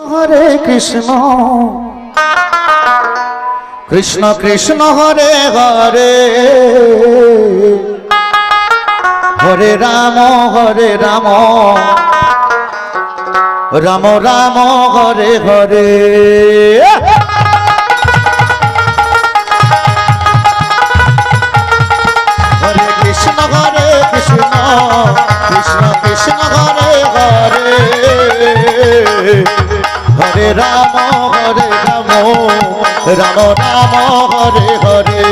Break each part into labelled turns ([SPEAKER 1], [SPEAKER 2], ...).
[SPEAKER 1] Hare Krishna Krishna Krishna Hare Hare Hare Ram Ram Ram Hare Hare Hare Krishna Krishna Krishna Hare Hare Hare Ram Ram Ram Hare Hare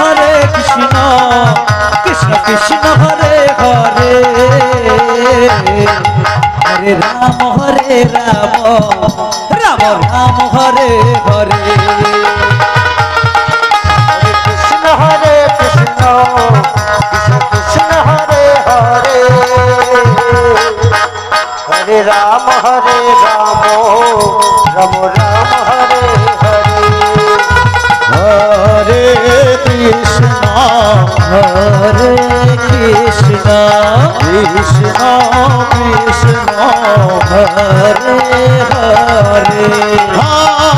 [SPEAKER 2] Hare Krishna Krishna Krishna Hare Hare Hare Ram Ram Ram Hare Hare
[SPEAKER 1] Hare Krishna Krishna Hare Hare Hare Ram Ram Ram Hare Hare Hare Krishna Krishna Krishna Hare Hare Hare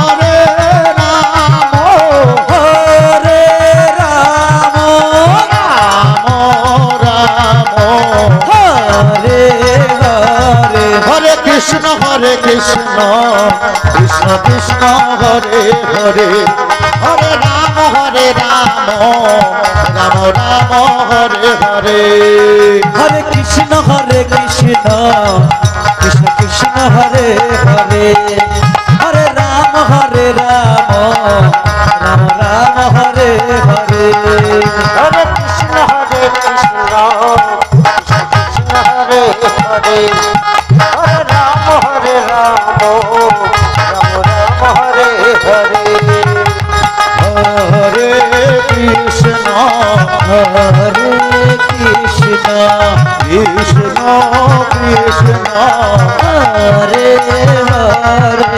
[SPEAKER 1] Krishna Krishna Krishna Hare Hare Hare Ram Ram Ram Hare Hare
[SPEAKER 2] Hare Krishna Krishna Krishna Krishna Hare Hare Hare Ram Ram Ram Hare Hare
[SPEAKER 1] Hare Krishna Krishna Krishna Hare Hare Hare Ram Ram Hare Hare Hare Krishna Krishna Krishna Hare Hare